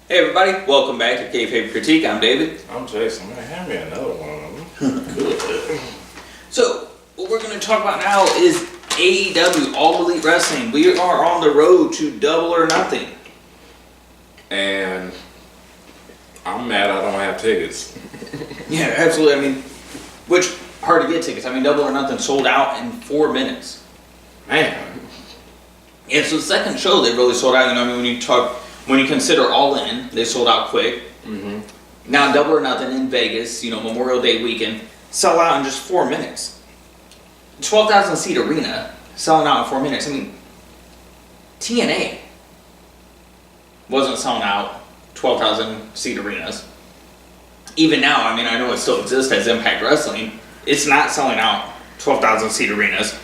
Hey everybody, welcome back to Kayfabe Critique. I'm David. I'm Jason. Man, hand me another one of them. Good. So, what we're going to talk about now is AEW, All Elite Wrestling. We are on the road to Double or Nothing. And I'm mad I don't have tickets. Yeah, absolutely. I mean, which, hard to get tickets. I mean, Double or Nothing sold out in 4 minutes. Man. Yeah, so the second show they really sold out. You know, I mean, when you consider All In, they sold out quick. Mm-hmm. Now Double or Nothing in Vegas, you know, Memorial Day weekend, sell out in just 4 minutes. 12,000 seat arena, selling out in 4 minutes. I mean, TNA wasn't selling out 12,000 seat arenas. Even now, I mean, I know it still exists as Impact Wrestling. It's not selling out 12,000 seat arenas.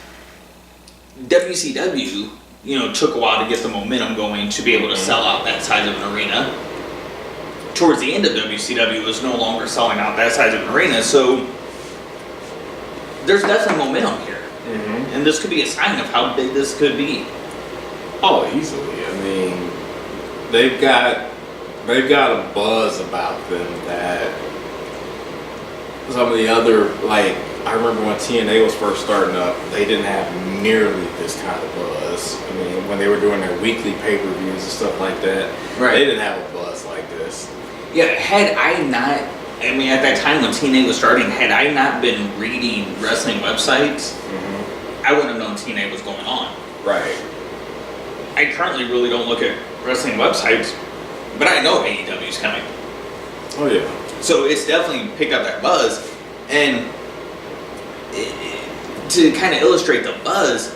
WCW, you know, took a while to get the momentum going to be able to sell out that size of an arena. Towards the end of WCW, it was no longer selling out that size of an arena, so there's definitely momentum here. Mm-hmm. And this could be a sign of how big this could be. Oh, easily. I mean, they've got a buzz about them that some of the other, like, I remember when TNA was first starting up, they didn't have nearly this kind of buzz. I mean, when they were doing their weekly pay-per-views and stuff like that, Right. They didn't have a buzz like this. Yeah, had I not, I mean, at that time when TNA was starting, had I not been reading wrestling websites, Mm-hmm. I wouldn't have known TNA was going on. Right. I currently really don't look at wrestling websites, but I know AEW is coming. Oh, yeah. So it's definitely picked up that buzz. And to kind of illustrate the buzz,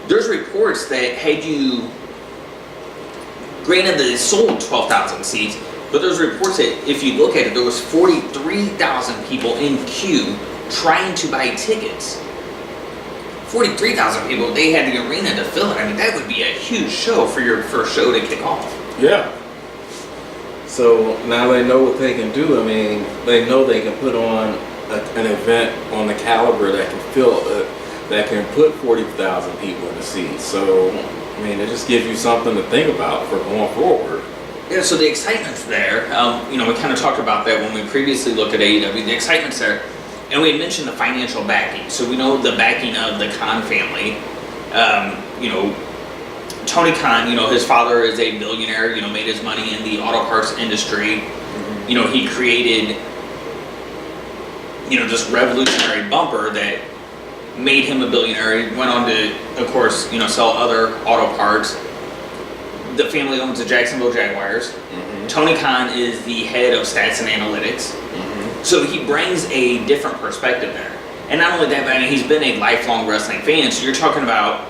there's reports that had you, granted that it sold 12,000 seats, but there's reports that if you look at it, there was 43,000 people in queue trying to buy tickets. 43,000 people, they had the arena to fill it. I mean, that would be a huge show for your first show to kick off. Yeah. So now they know what they can do. I mean, they know they can put on an event on the caliber that can fill, that can put 40,000 people in the seats. So, I mean, it just gives you something to think about for going forward. Yeah, so the excitement's there. You know, we kind of talked about that when we previously looked at AEW. The excitement's there. And we had mentioned the financial backing. So we know the backing of the Khan family. You know, Tony Khan, you know, his father is a billionaire, you know, made his money in the auto parts industry. Mm-hmm. You know, he created, you know, this revolutionary bumper that made him a billionaire. He went on to, of course, you know, sell other auto parts. The family owns the Jacksonville Jaguars. Mm-hmm. Tony Khan is the head of stats and analytics. Mm-hmm. So he brings a different perspective there. And not only that, but I mean, he's been a lifelong wrestling fan. So you're talking about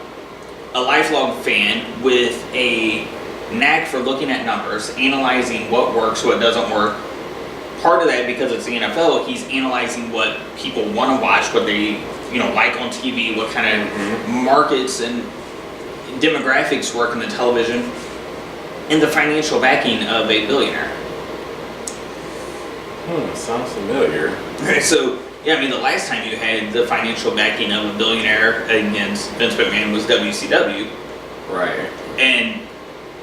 a lifelong fan with a knack for looking at numbers, analyzing what works, what doesn't work. Part of that, because it's the NFL, he's analyzing what people want to watch, what they, you know, like on TV, what kind of markets and demographics work in the television, and the financial backing of a billionaire. Sounds familiar. Right, so, yeah, I mean, the last time you had the financial backing of a billionaire against Vince McMahon was WCW. Right. And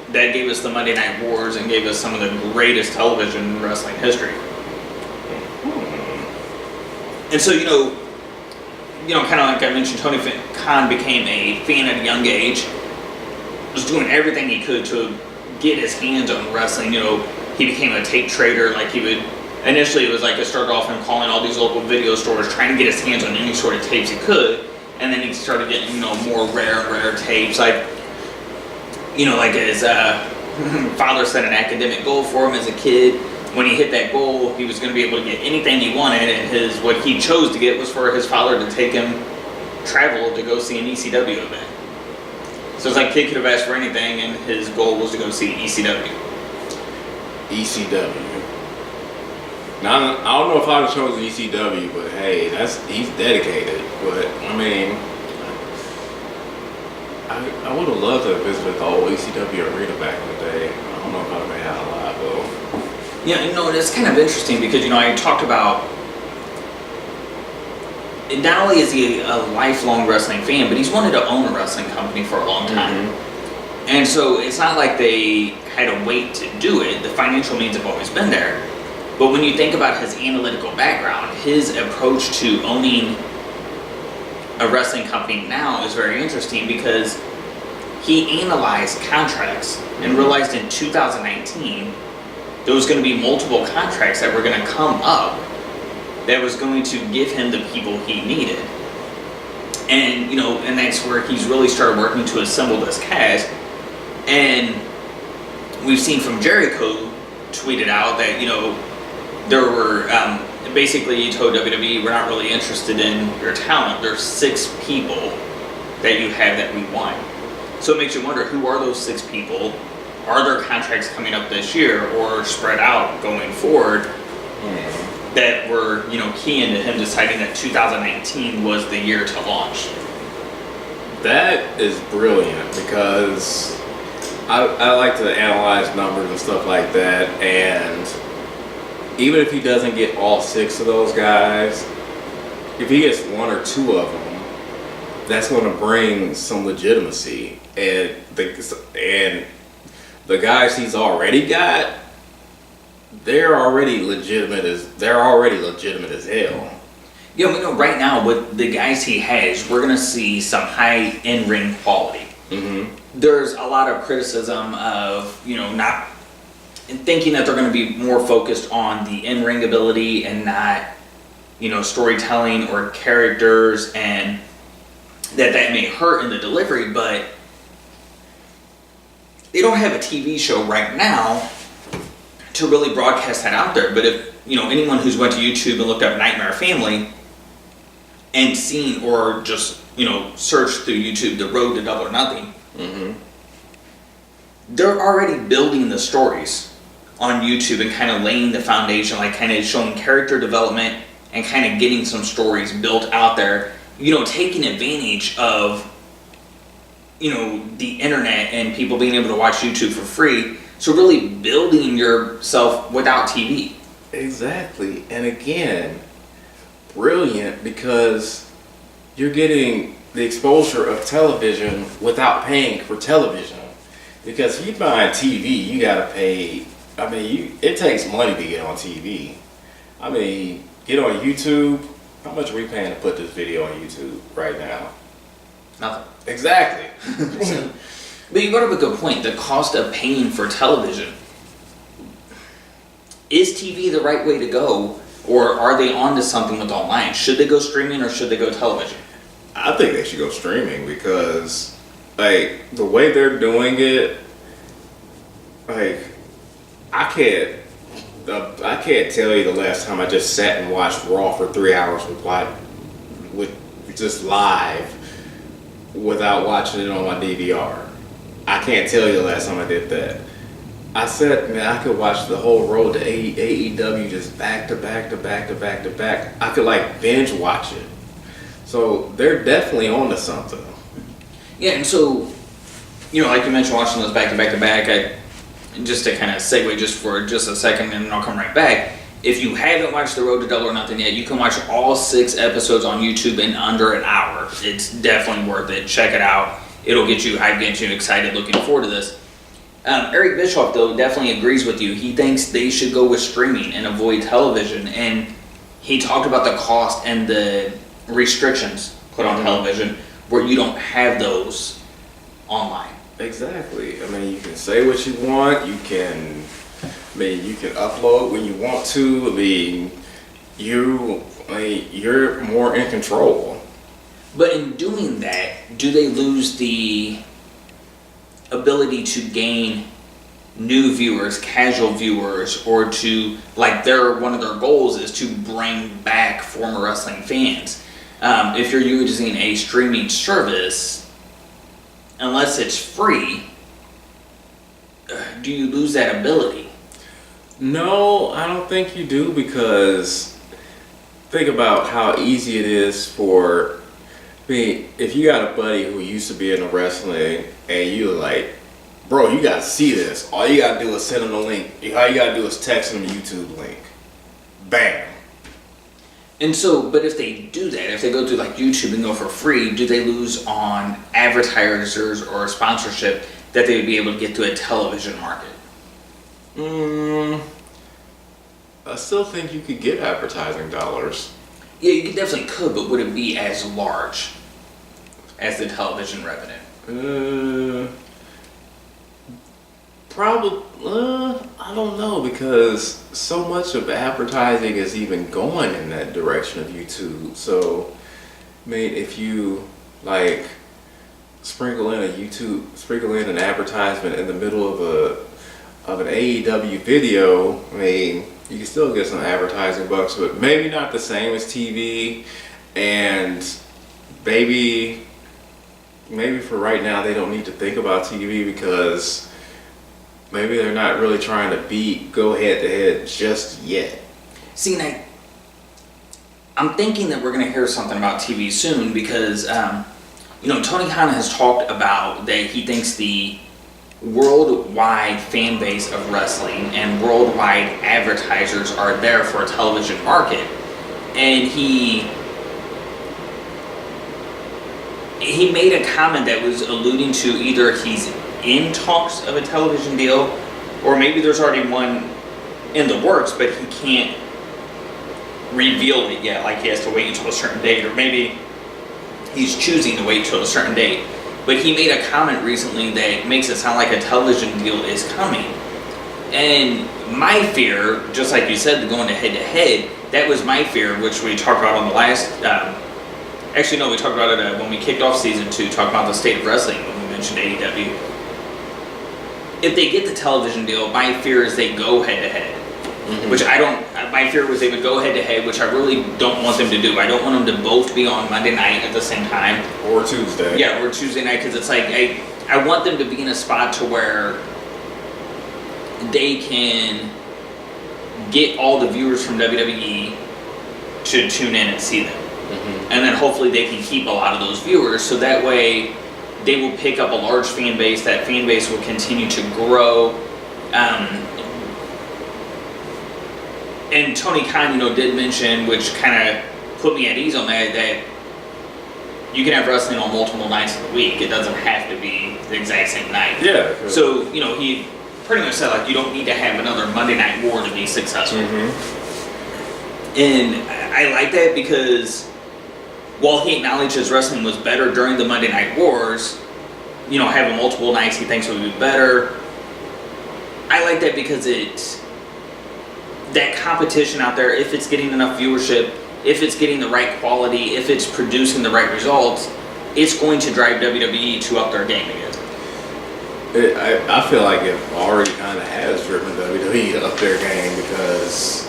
that gave us the Monday Night Wars and gave us some of the greatest television in wrestling history. And so, you know, kind of like I mentioned, Tony Khan became a fan at a young age, was doing everything he could to get his hands on wrestling. You know, he became a tape trader. Like, he would, initially it was like it started off him calling all these local video stores, trying to get his hands on any sort of tapes he could, and then he started getting, you know, more rare and rare tapes. Like, you know, like his father set an academic goal for him as a kid. When he hit that goal, he was going to be able to get anything he wanted, and what he chose to get was for his father to take him travel to go see an ECW event. So it's like kid could have asked for anything, and his goal was to go see ECW. ECW. Now, I don't know if I'd have chosen ECW, but hey, he's dedicated. But I mean, I would have loved to have visited the old ECW arena back in the day. I don't know if I'd have made out alive though. Yeah, you know, it's kind of interesting because, you know, I talked about, not only is he a lifelong wrestling fan, but he's wanted to own a wrestling company for a long time. Mm-hmm. And so it's not like they had to wait to do it. The financial means have always been there. But when you think about his analytical background, his approach to owning a wrestling company now is very interesting because he analyzed contracts and realized in 2019 there was going to be multiple contracts that were going to come up that was going to give him the people he needed. And, and that's where he's really started working to assemble this cast. And we've seen from Jericho tweeted out that, there were, basically he told WWE, we're not really interested in your talent. There's 6 people that you have that we want. So it makes you wonder, who are those 6 people? Are there contracts coming up this year or spread out going forward that were, key into him deciding that 2019 was the year to launch? That is brilliant because I like to analyze numbers and stuff like that, and even if he doesn't get all 6 of those guys, if he gets 1 or 2 of them, that's going to bring some legitimacy. And the guys he's already got, they're already legitimate as hell. Yeah, we know right now with the guys he has, we're going to see some high in-ring quality. Mm-hmm. There's a lot of criticism of, not thinking that they're going to be more focused on the in-ring ability and not, storytelling or characters, and that may hurt in the delivery, but they don't have a TV show right now to really broadcast that out there. But if, anyone who's went to YouTube and looked up Nightmare Family and seen, or just, searched through YouTube The Road to Double or Nothing, they're already building the stories on YouTube and kind of laying the foundation, like kind of showing character development and kind of getting some stories built out there, taking advantage of, the internet and people being able to watch YouTube for free. So really building yourself without TV. Exactly. And again, brilliant because you're getting the exposure of television without paying for television. Because if you buy TV, you gotta pay. It takes money to get on TV. Get on YouTube. How much are we paying to put this video on YouTube right now? Nothing. Exactly. But you brought up a good point. The cost of paying for television. Is TV the right way to go, or are they onto something with online? Should they go streaming or should they go television? I think they should go streaming because, the way they're doing it, I can't tell you the last time I just sat and watched Raw for 3 hours with just live without watching it on my DVR. I can't tell you the last time I did that. I said, man, I could watch the whole road to AEW just back to back to back to back to back. I could binge watch it. So they're definitely on to something. Yeah, and so, like you mentioned, watching those back to back to back, just to kind of segue just for just a second and then I'll come right back. If you haven't watched The Road to Double or Nothing yet, you can watch all 6 episodes on YouTube in under an hour. It's definitely worth it. Check it out. It'll get you hyped, get you excited, looking forward to this. Eric Bischoff, though, definitely agrees with you. He thinks they should go with streaming and avoid television. And he talked about the cost and the restrictions put on television where you don't have those online. Exactly. You can say what you want. You can upload when you want to. You're more in control. But in doing that, do they lose the ability to gain new viewers, casual viewers, or to, one of their goals is to bring back former wrestling fans? If you're using a streaming service, unless it's free, do you lose that ability? No, I don't think you do, because think about how easy it is for me. If you got a buddy who used to be in the wrestling and you're like, bro, you gotta see this. All you gotta do is send him the link. All you gotta do is text him the YouTube link. Bam. And so, but if they do that, if they go through YouTube and go for free, do they lose on advertisers or sponsorship that they would be able to get to a television market? I still think you could get advertising dollars. Yeah, you definitely could, but would it be as large as the television revenue? Probably, I don't know, because so much of advertising is even going in that direction of YouTube. So, I mean, if you like sprinkle in an advertisement in the middle of an AEW video, I mean, you can still get some advertising bucks, but maybe not the same as TV. And maybe for right now they don't need to think about TV because maybe they're not really trying to go head to head just yet. See, now, I'm thinking that we're going to hear something about TV soon because, Tony Khan has talked about that he thinks the worldwide fan base of wrestling and worldwide advertisers are there for a television market. And he made a comment that was alluding to either he's in talks of a television deal, or maybe there's already one in the works, but he can't reveal it yet. Like he has to wait until a certain date, or maybe he's choosing to wait till a certain date. But he made a comment recently that makes it sound like a television deal is coming. And my fear, just like you said, going to head, that was my fear, which we talked about on the last. Actually, no, we talked about it when we kicked off season 2, talking about the state of wrestling when we mentioned AEW. If they get the television deal, my fear is they go head to head. Which I don't. My fear was they would go head to head, which I really don't want them to do. I don't want them to both be on Monday night at the same time, or Tuesday. Yeah, or Tuesday night, because it's like I want them to be in a spot to where they can get all the viewers from WWE to tune in and see them, and then hopefully they can keep a lot of those viewers, so that way they will pick up a large fan base. That fan base will continue to grow. And Tony Khan, did mention, which kind of put me at ease on that you can have wrestling on multiple nights of the week. It doesn't have to be the exact same night. Yeah. So, he pretty much said, you don't need to have another Monday Night War to be successful. And I like that because while he acknowledges wrestling was better during the Monday Night Wars, having multiple nights he thinks would be better. I like that because that competition out there, if it's getting enough viewership, if it's getting the right quality, if it's producing the right results, it's going to drive WWE to up their game again. I feel like it already kind of has driven WWE up their game because,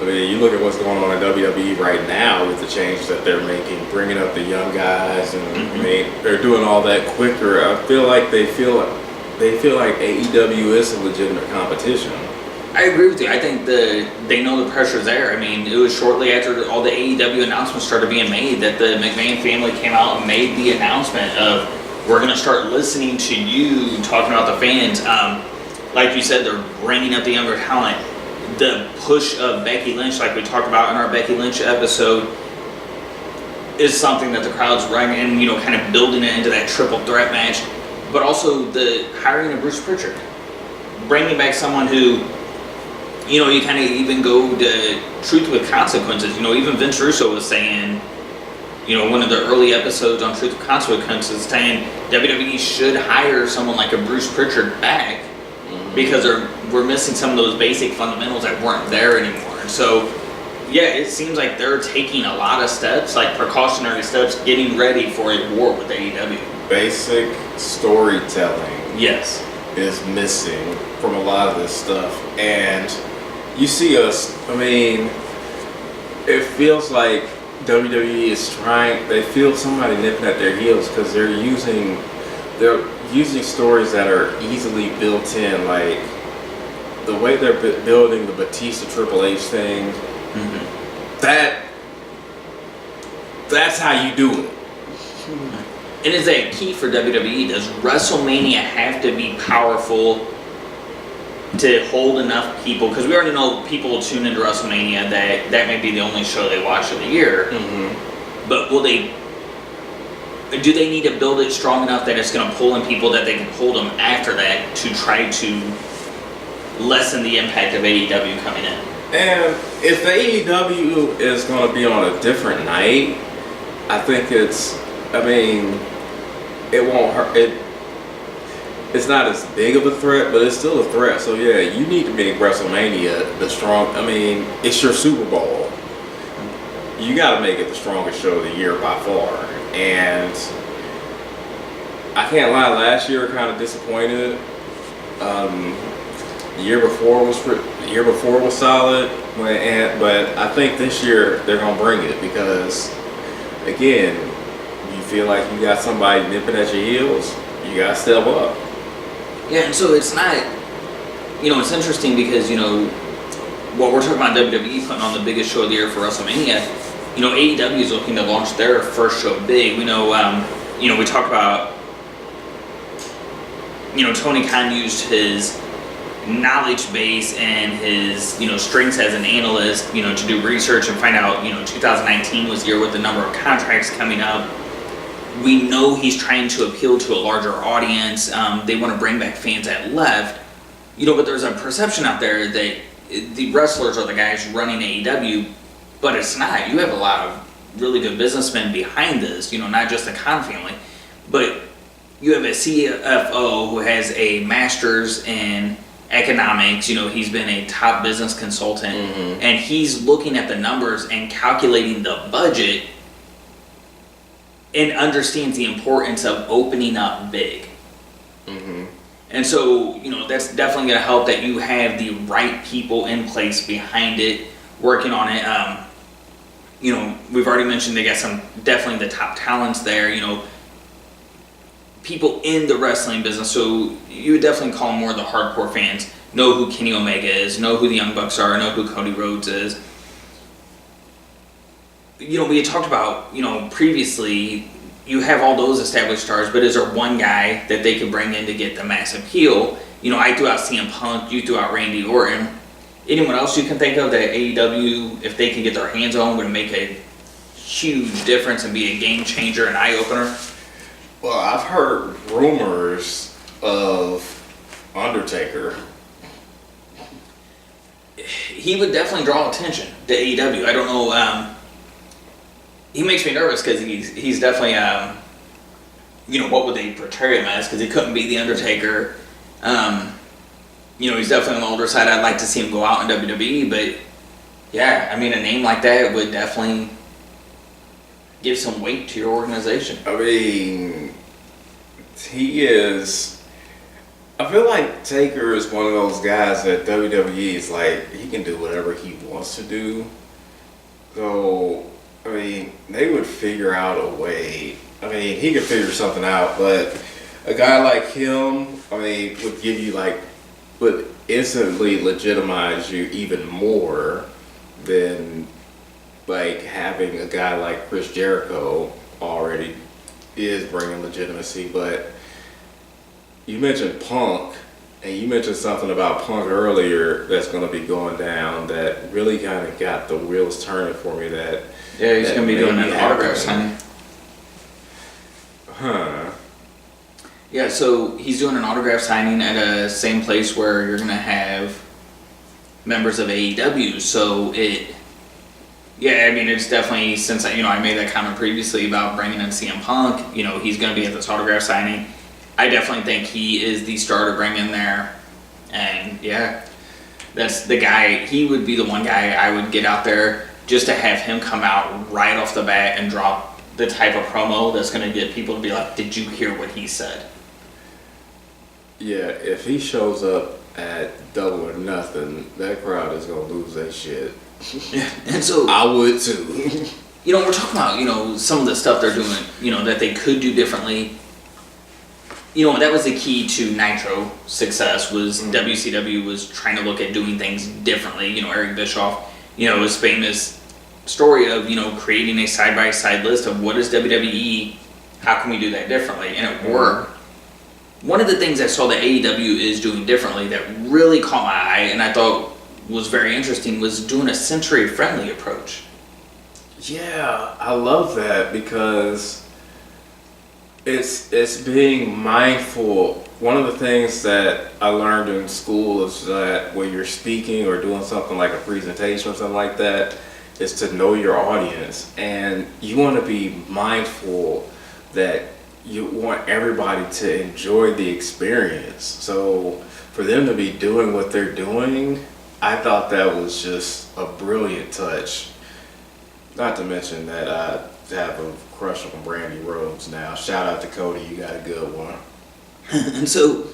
you look at what's going on in WWE right now with the changes that they're making, bringing up the young guys, and they're doing all that quicker. I feel like they feel like AEW is a legitimate competition. I agree with you. I think they know the pressure's there. It was shortly after all the AEW announcements started being made that the McMahon family came out and made the announcement of, we're going to start listening to you, talking about the fans. Like you said, they're bringing up the younger talent. The push of Becky Lynch, like we talked about in our Becky Lynch episode, is something that the crowd's running and, kind of building it into that triple threat match. But also the hiring of Bruce Pritchard. Bringing back someone who, you kind of even go to Truth with Consequences. Even Vince Russo was saying, one of the early episodes on Truth with Consequences, saying WWE should hire someone like a Bruce Pritchard back because we're missing some of those basic fundamentals that weren't there anymore. And so, yeah, it seems like they're taking a lot of steps, like precautionary steps, getting ready for a war with AEW. Basic storytelling. Yes. Is missing from a lot of this stuff. And you see us, it feels like WWE is they feel somebody nipping at their heels because they're using stories that are easily built in, like the way they're building the Batista Triple H thing. That's how you do it. And is that key for WWE? Does WrestleMania have to be powerful to hold enough people? Because we already know people will tune into WrestleMania, that may be the only show they watch of the year. But will they do they need to build it strong enough that it's going to pull in people that they can hold them after that to try to lessen the impact of AEW coming in? And if the AEW is going to be on a different night, I think it won't hurt. It's not as big of a threat, but it's still a threat. So yeah, you need to make WrestleMania the strong. It's your Super Bowl. You got to make it the strongest show of the year by far. And I can't lie, last year kind of disappointed. The year before was solid, but I think this year they're gonna bring it because, again, you feel like you got somebody nipping at your heels. You gotta step up. Yeah, and so it's not, it's interesting because, what we're talking about WWE putting on the biggest show of the year for WrestleMania, AEW is looking to launch their first show big. We know, we talked about, Tony Khan used his knowledge base and his, strengths as an analyst, to do research and find out, 2019 was the year with the number of contracts coming up. We know he's trying to appeal to a larger audience. They want to bring back fans that left. But there's a perception out there that the wrestlers are the guys running AEW, but it's not. You have a lot of really good businessmen behind this, not just the Khan family, but you have a CFO who has a master's in economics. He's been a top business consultant, and he's looking at the numbers and calculating the budget and understands the importance of opening up big. And so, that's definitely going to help that you have the right people in place behind it, working on it. We've already mentioned they got definitely the top talents there, people in the wrestling business. So you would definitely call them more the hardcore fans, know who Kenny Omega is, know who the Young Bucks are, know who Cody Rhodes is. We had talked about, previously, you have all those established stars, but is there one guy that they could bring in to get the mass appeal? I threw out CM Punk, you threw out Randy Orton. Anyone else you can think of that AEW, if they can get their hands on, would make a huge difference and be a game changer, an eye-opener? Well, I've heard rumors of Undertaker. He would definitely draw attention to AEW. I don't know. He makes me nervous because he's definitely, what would they portray him as? Because he couldn't be the Undertaker. He's definitely on the older side. I'd like to see him go out in WWE, but yeah, a name like that would definitely give some weight to your organization. He is. I feel like Taker is one of those guys that WWE is like, he can do whatever he wants to do. So, they would figure out a way. He could figure something out, but a guy like him, would give you would instantly legitimize you even more than having a guy like Chris Jericho already is bringing legitimacy. But you mentioned Punk, and you mentioned something about Punk earlier that's going to be going down that really kind of got the wheels turning for me. Yeah, he's going to be doing an autograph signing. Huh. Yeah, so he's doing an autograph signing at a same place where you're going to have members of AEW. So it's definitely, since I made that comment previously about bringing in CM Punk, he's going to be at this autograph signing. I definitely think he is the star to bring in there. And yeah, that's the guy. He would be the one guy I would get out there just to have him come out right off the bat and drop the type of promo that's going to get people to be like, did you hear what he said? Yeah, if he shows up at Double or Nothing, that crowd is going to lose their shit. Yeah, and so I would too. We're talking about, some of the stuff they're doing, that they could do differently. That was the key to Nitro success was WCW was trying to look at doing things differently. Eric Bischoff, his famous story of, creating a side-by-side list of what is WWE, how can we do that differently? And it worked. One of the things I saw that AEW is doing differently that really caught my eye and I thought was very interesting was doing a sensory-friendly approach. Yeah, I love that because It's being mindful. One of the things that I learned in school is that when you're speaking or doing something like a presentation or something like that, is to know your audience, and you want to be mindful that you want everybody to enjoy the experience. So for them to be doing what they're doing, I thought that was just a brilliant touch. Not to mention that I have a crush on Brandy Rhodes now. Shout out to Cody, you got a good one. And so,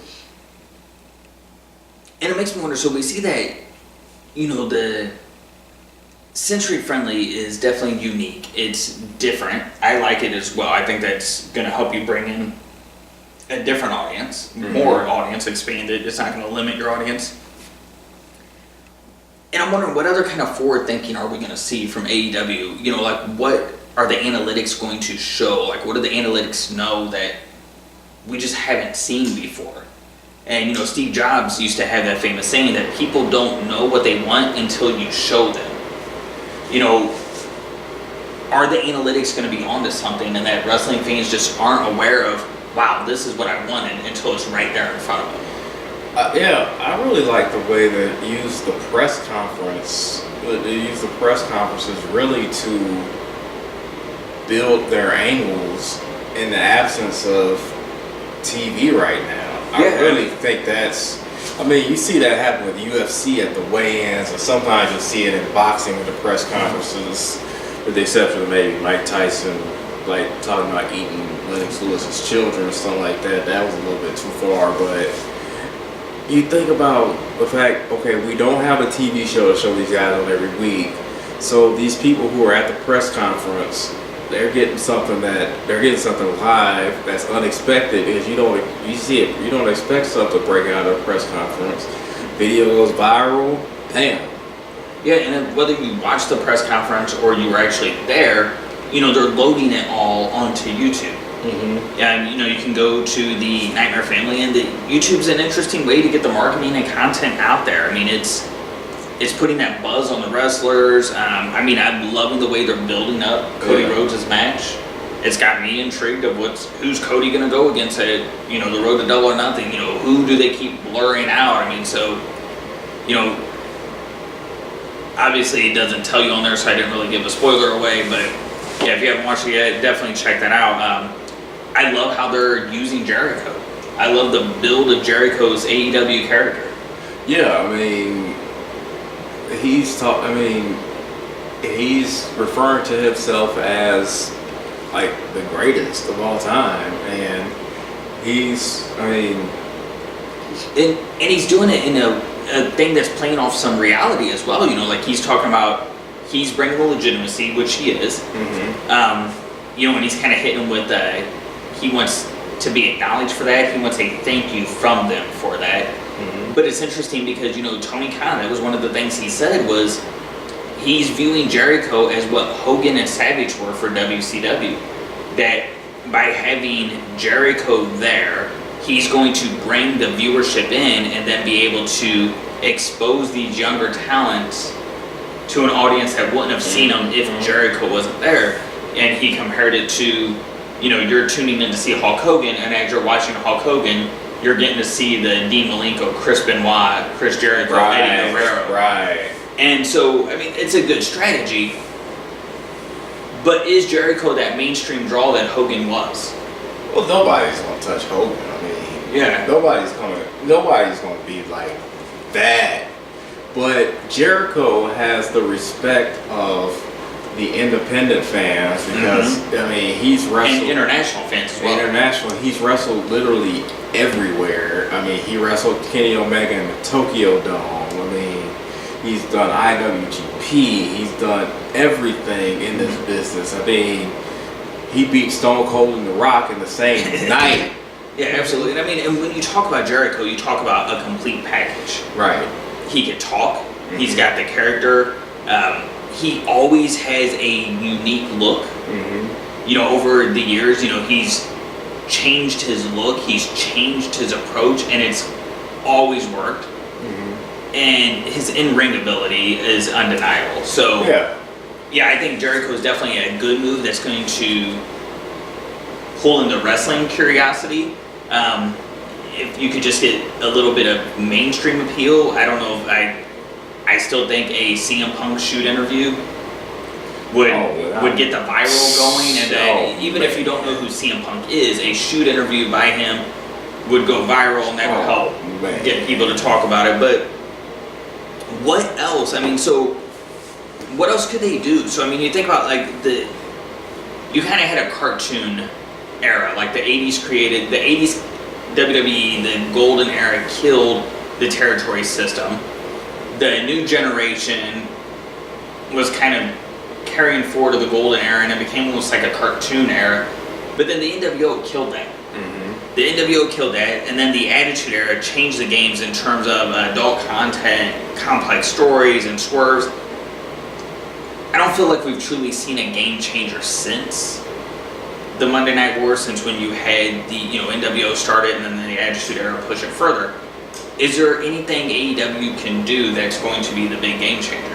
and it makes me wonder, so we see that, the Century Friendly is definitely unique. It's different. I like it as well. I think that's going to help you bring in a different audience, more audience, expand it. It's not going to limit your audience. And I'm wondering, what other kind of forward thinking are we going to see from AEW? Like, what are the analytics going to show? Like, what do the analytics know that we just haven't seen before? And, Steve Jobs used to have that famous saying that people don't know what they want until you show them. Are the analytics going to be onto something, and that wrestling fans just aren't aware of, wow, this is what I wanted, until it's right there in front of them? Yeah, I really like the way they use the press conference. They use the press conferences really to build their angles in the absence of TV right now. I really think that's. You see that happen with UFC at the weigh-ins, and sometimes you'll see it in boxing with the press conferences, with the exception of maybe Mike Tyson, like talking about eating Lennox Lewis's children or something like that. That was a little bit too far, but you think about the fact, okay, we don't have a TV show to show these guys on every week, so these people who are at the press conference, they're getting something live that's unexpected, because you see it, you don't expect stuff to break out of a press conference. Video goes viral, bam. Yeah, and whether you watch the press conference or you were actually there, they're loading it all onto YouTube. And you can go to the Nightmare Family, and YouTube's an interesting way to get the marketing and content out there. It's putting that buzz on the wrestlers. I'm loving the way they're building up Cody Rhodes' match. It's got me intrigued of who's Cody going to go against at the road to Double or Nothing. Who do they keep blurring out? Obviously it doesn't tell you on there, so I didn't really give a spoiler away. But yeah, if you haven't watched it yet, definitely check that out. I love how they're using Jericho. I love the build of Jericho's AEW character. Yeah, he's referring to himself as like the greatest of all time, and he's he's doing it in a thing that's playing off some reality as well. Like he's talking about, he's bringing the legitimacy, which he is. And he's kind of hitting with he wants to be acknowledged for that. He wants a thank you from them for that. But it's interesting because, Tony Khan, that was one of the things he said, was he's viewing Jericho as what Hogan and Savage were for WCW. That by having Jericho there, he's going to bring the viewership in and then be able to expose these younger talents to an audience that wouldn't have seen them if Jericho wasn't there. And he compared it to, you're tuning in to see Hulk Hogan, and as you're watching Hulk Hogan, you're getting to see the Dean Malenko, Chris Benoit, Chris Jericho, Eddie Guerrero. Right. And so, it's a good strategy. But is Jericho that mainstream draw that Hogan was? Well, nobody's gonna touch Hogan. Nobody's gonna be like that. But Jericho has the respect of the independent fans, because he's wrestled, and international fans as well. International, he's wrestled literally everywhere. He wrestled Kenny Omega in the Tokyo Dome. He's done IWGP. He's done everything in this business. He beat Stone Cold and The Rock in the same night. Yeah, absolutely. And when you talk about Jericho, you talk about a complete package. Right. He can talk. He's got the character. He always has a unique look. Over the years, he's changed his look. He's changed his approach, and it's always worked. And his in-ring ability is undeniable. So, I think Jericho is definitely a good move that's going to pull in the wrestling curiosity. If you could just get a little bit of mainstream appeal, I don't know if I still think a CM Punk shoot interview would get the viral going, and even if you don't know who CM Punk is, a shoot interview by him would go viral, and that would help get people to talk about it. But what else? I mean, so what else could they do? So I mean, you think about like you kind of had a cartoon era, like the 80s created the 80s WWE, the golden era killed the territory system. The new generation was kind of carrying forward to the golden era, and it became almost like a cartoon era. But then the NWO killed that. Mm-hmm. The NWO killed that, and then the Attitude Era changed the games in terms of adult content, complex stories, and swerves. I don't feel like we've truly seen a game changer since the Monday Night Wars, since when you had the NWO started and then the Attitude Era push it further. Is there anything AEW can do that's going to be the big game changer?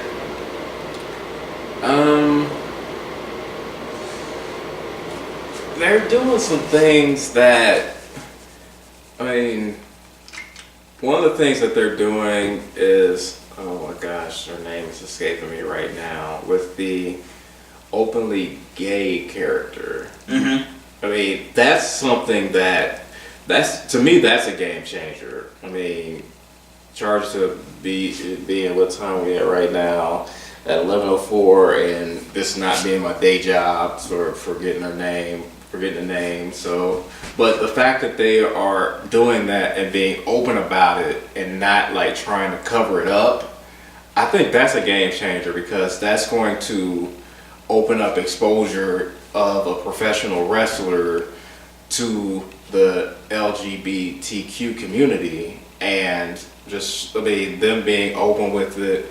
They're doing some things that, I mean, one of the things that they're doing is, oh my gosh, her name is escaping me right now, with the openly gay character. Mm-hmm. I mean, that's something to me, that's a game changer. I mean, charged to being what time we at right now, at 11:04, and this not being my day job for forgetting the name. So, but the fact that they are doing that and being open about it and not like trying to cover it up, I think that's a game changer, because that's going to open up exposure of a professional wrestler to the LGBTQ community, and just, I mean, them being open with it.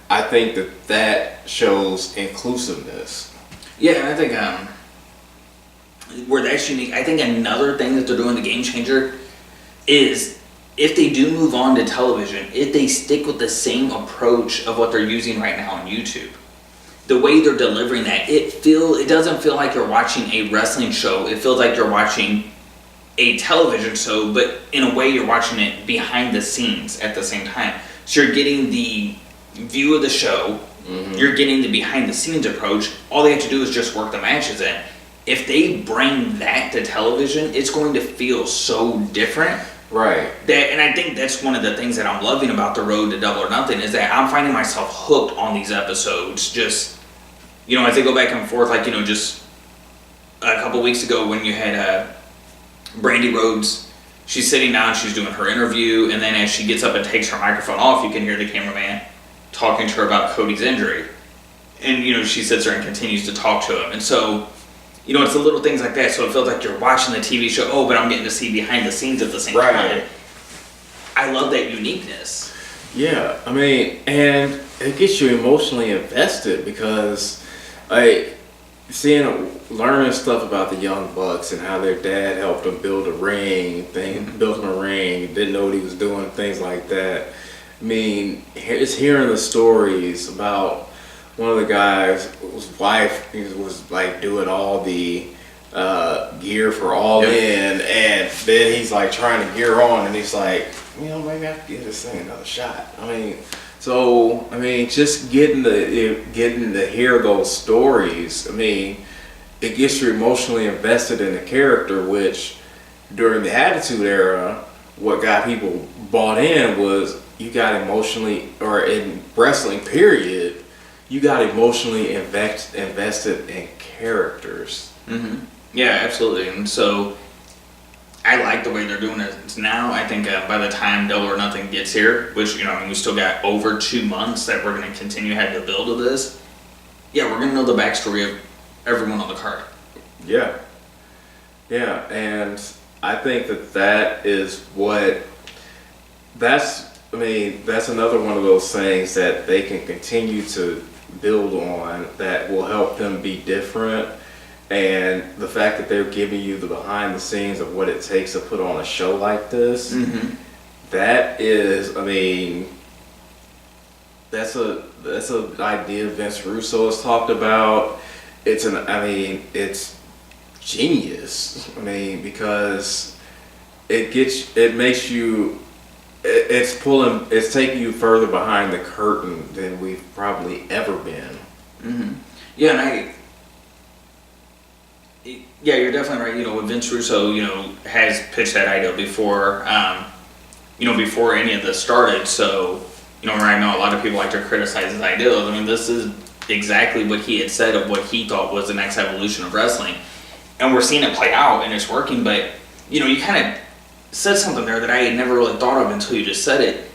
I think that shows inclusiveness. Yeah, and I think where that's unique, I think another thing that they're doing, the game changer, is if they do move on to television, if they stick with the same approach of what they're using right now on YouTube. The way they're delivering that, it doesn't feel like you're watching a wrestling show. It feels like you're watching a television show, but in a way you're watching it behind the scenes at the same time. So you're getting the view of the show, mm-hmm. You're getting the behind the scenes approach. All they have to do is just work the matches in. If they bring that to television, it's going to feel so different. Right. And I think that's one of the things that I'm loving about the road to Double or Nothing, is that I'm finding myself hooked on these episodes. Just, as they go back and forth, like, just a couple weeks ago when you had Brandy Rhodes, she's sitting down, she's doing her interview, and then as she gets up and takes her microphone off, you can hear the cameraman talking to her about Cody's injury. And, she sits there and continues to talk to him. And so, it's the little things like that. So it feels like you're watching the TV show, but I'm getting to see behind the scenes at the same time. I love that uniqueness. Yeah, I mean, and it gets you emotionally invested, because, like, learning stuff about the Young Bucks and how their dad helped them build a ring, didn't know what he was doing, things like that. I mean, it's hearing the stories about one of the guys whose wife was like doing all the gear for All In, and then he's like trying to gear on, and he's like, maybe I could give this thing another shot. I mean, just getting to hear those stories. I mean, it gets you emotionally invested in the character, which during the Attitude Era, what got people bought in was you got emotionally, or in wrestling period, you got emotionally invested in characters. Mm-hmm. Yeah, absolutely. And so I like the way they're doing it now. I think by the time Double or Nothing gets here, which, we still got over 2 months that we're going to continue having to build to this. Yeah, we're going to know the backstory of everyone on the card. Yeah. Yeah, and I think that's another one of those things that they can continue to build on, that will help them be different. And the fact that they're giving you the behind the scenes of what it takes to put on a show like this, mm-hmm. that is, that's an idea Vince Russo has talked about. It's genius. I mean, because it's taking you further behind the curtain than we've probably ever been. Mm-hmm. Yeah, and yeah, you're definitely right. You know, Vince Russo, has pitched that idea before, before any of this started. So, right now, a lot of people like to criticize his ideas. I mean, this is exactly what he had said of what he thought was the next evolution of wrestling. And we're seeing it play out, and it's working. But, you kind of said something there that I had never really thought of until you just said it.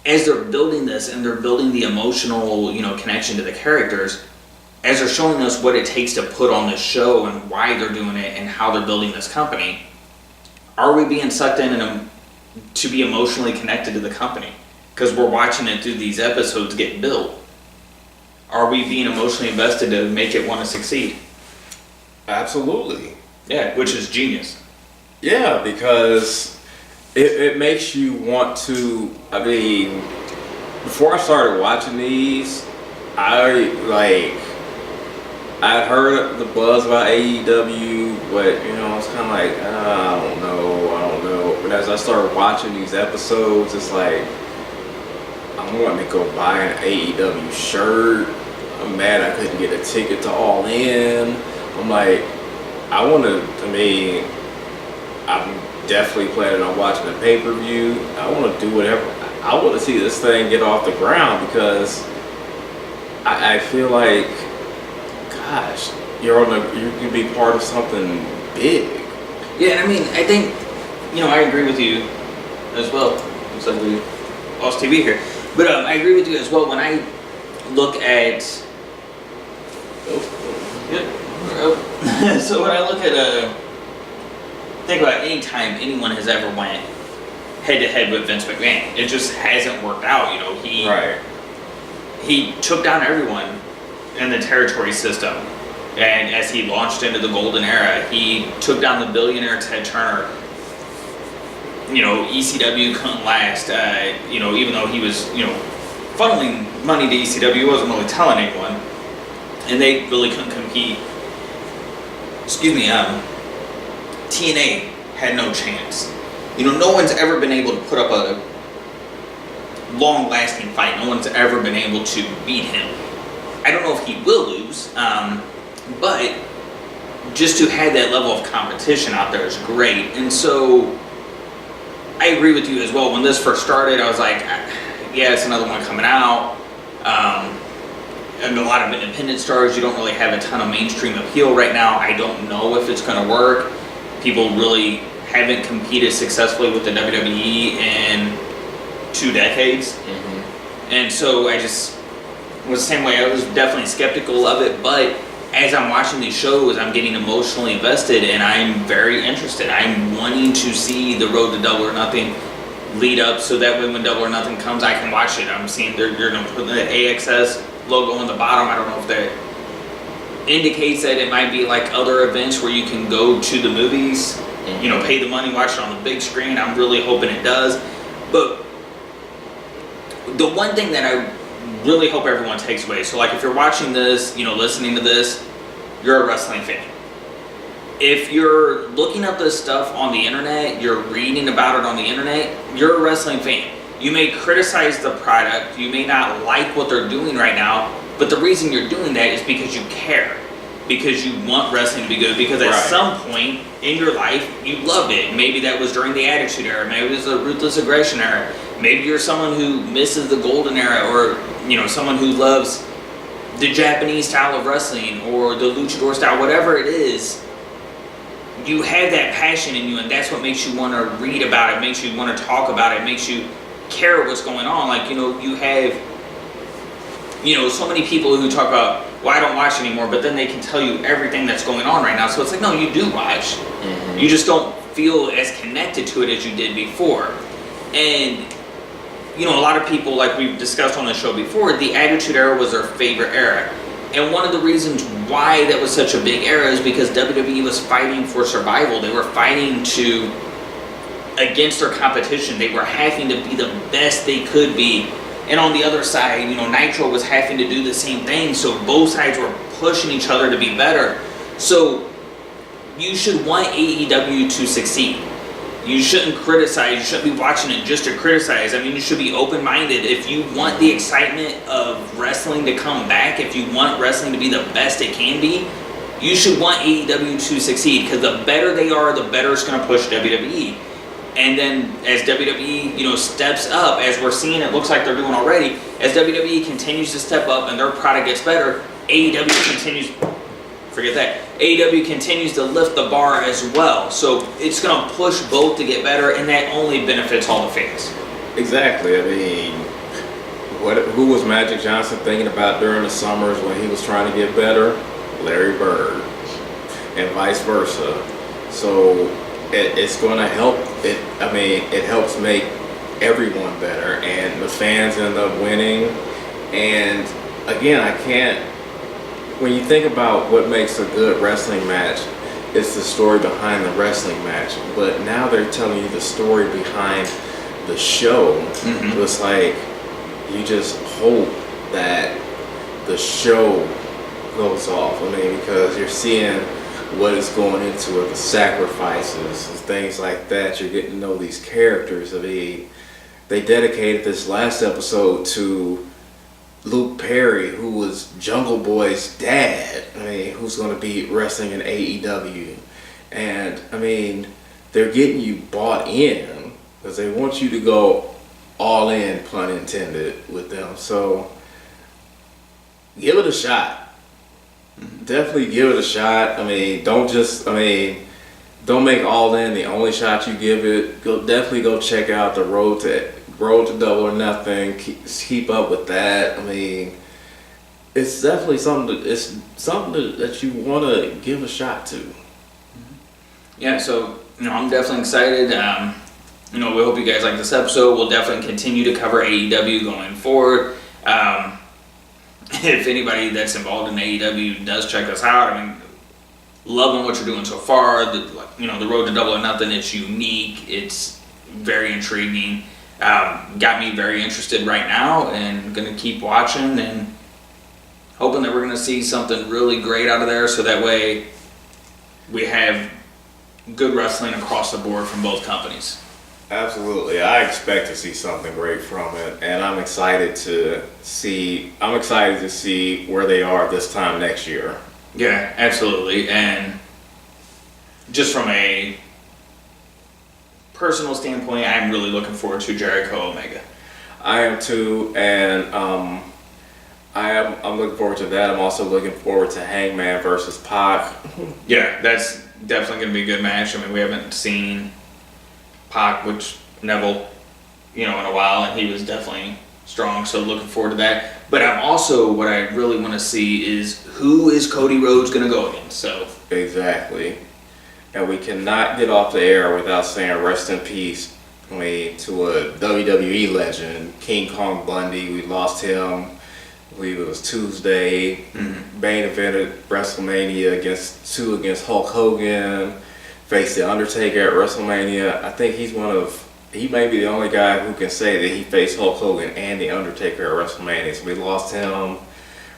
As they're building this, and they're building the emotional, connection to the characters, as they're showing us what it takes to put on this show and why they're doing it and how they're building this company, are we being sucked in to be emotionally connected to the company? Because we're watching it through these episodes get built. Are we being emotionally invested to make it want to succeed? Absolutely. Yeah, which is genius. Yeah, because it makes you want to. I mean, before I started watching these, I'd heard the buzz about AEW, but it's kind of like I don't know. But as I started watching these episodes, it's like I'm wanting to go buy an AEW shirt. I'm mad I couldn't get a ticket to All In. I'm like, I'm definitely planning on watching the pay-per-view. I want to do whatever. I want to see this thing get off the ground because I feel like, gosh, you can be part of something big. Yeah, and I mean, I think, I agree with you as well. Looks like we lost TV here. But I agree with you as well. When I look at... So when I look at... think about any time anyone has ever went head-to-head with Vince McMahon. It just hasn't worked out. He took down everyone in the territory system. And as he launched into the golden era, he took down the billionaire Ted Turner. ECW couldn't last. Even though he was, funneling money to ECW, he wasn't really telling anyone. And they really couldn't compete. TNA had no chance. No one's ever been able to put up a long-lasting fight. No one's ever been able to beat him. I don't know if he will lose, but just to have that level of competition out there is great. And so I agree with you as well. When this first started, I was like, yeah, it's another one coming out. And a lot of independent stars, you don't really have a ton of mainstream appeal right now. I don't know if it's going to work. People really haven't competed successfully with the WWE in 2 decades. Mm-hmm. And so I just was the same way. I was definitely skeptical of it, but as I'm watching these shows, I'm getting emotionally invested and I'm very interested. I'm wanting to see the road to Double or Nothing lead up so that way when Double or Nothing comes, I can watch it. I'm seeing they're going to put the AXS logo on the bottom. I don't know if that indicates that it might be like other events where you can go to the movies, pay the money, watch it on the big screen. I'm really hoping it does. But the one thing that I really hope everyone takes away, so like if you're watching this, listening to this, you're a wrestling fan. If you're looking up this stuff on the internet, you're reading about it on the internet, you're a wrestling fan. You may criticize the product, you may not like what they're doing right now, but the reason you're doing that is because you care. Because you want wrestling to be good. Because at some point in your life, you loved it. Maybe that was during the Attitude Era. Maybe it was the Ruthless Aggression Era. Maybe you're someone who misses the Golden Era, or someone who loves the Japanese style of wrestling or the luchador style, whatever it is. You have that passion in you, and that's what makes you want to read about it, makes you want to talk about it, makes you care what's going on. Like, you have, so many people who talk about, well, I don't watch anymore, but then they can tell you everything that's going on right now. So it's like, no, you do watch. Mm-hmm. You just don't feel as connected to it as you did before. And, a lot of people, like we've discussed on the show before, the Attitude Era was their favorite era. And one of the reasons why that was such a big era is because WWE was fighting for survival. They were fighting against their competition. They were having to be the best they could be. And on the other side, Nitro was having to do the same thing. So both sides were pushing each other to be better. So you should want AEW to succeed. You shouldn't criticize. You shouldn't be watching it just to criticize. I mean, you should be open-minded. If you want the excitement of wrestling to come back, if you want wrestling to be the best it can be, you should want AEW to succeed, because the better they are, the better it's going to push WWE. And then as WWE, steps up, as we're seeing, it looks like they're doing already. As WWE continues to step up and their product gets better, AEW continues. Forget that. AEW continues to lift the bar as well. So it's going to push both to get better, and that only benefits all the fans. Exactly. I mean, who was Magic Johnson thinking about during the summers when he was trying to get better? Larry Bird, and vice versa. So it's going to help. It helps make everyone better, and the fans end up winning. And again, when you think about what makes a good wrestling match, it's the story behind the wrestling match. But now they're telling you the story behind the show. Mm-hmm. It's like you just hope that the show goes off. I mean, because you're seeing what is going into it, the sacrifices and things like that. You're getting to know these characters. I mean, they dedicated this last episode to Luke Perry, who was Jungle Boy's dad. I mean, who's going to be wrestling in AEW. And I mean, they're getting you bought in because they want you to go all in, pun intended, with them. So give it a shot. Definitely give it a shot. I mean, don't make All In the only shot you give it. Definitely go check out the Road to Double or Nothing. Keep up with that. I mean, it's definitely something that you want to give a shot to. Yeah, so I'm definitely excited. We hope you guys like this episode. We'll definitely continue to cover AEW going forward. If anybody that's involved in AEW does check us out, I mean, loving what you're doing so far. The Road to Double or Nothing, it's unique. It's very intriguing. Got me very interested right now, and going to keep watching and hoping that we're going to see something really great out of there, so that way we have good wrestling across the board from both companies. Absolutely. I expect to see something great from it, and I'm excited to see where they are this time next year. Yeah, absolutely. And just from a personal standpoint, I'm really looking forward to Jericho Omega. I am too, and I'm looking forward to that. I'm also looking forward to Hangman versus Pac. Yeah, that's definitely going to be a good match. I mean, we haven't seen Pac, which Neville, in a while, and he was definitely strong, so looking forward to that. But I'm also, what I really want to see is who is Cody Rhodes going to go against. So exactly, and we cannot get off the air without saying rest in peace, to a WWE legend, King Kong Bundy. We lost him. I believe it was Tuesday. Mm-hmm. Main evented WrestleMania against Hulk Hogan. Faced The Undertaker at WrestleMania. I think he may be the only guy who can say that he faced Hulk Hogan and The Undertaker at WrestleMania. So we lost him.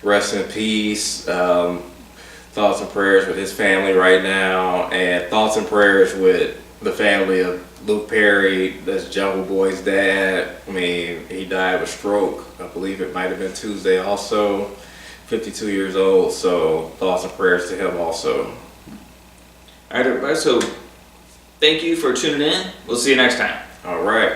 Rest in peace. Thoughts and prayers with his family right now. And thoughts and prayers with the family of Luke Perry, that's Jungle Boy's dad. I mean, he died of a stroke. I believe it might have been Tuesday also. 52 years old. So thoughts and prayers to him also. All right, everybody, so thank you for tuning in. We'll see you next time. All right.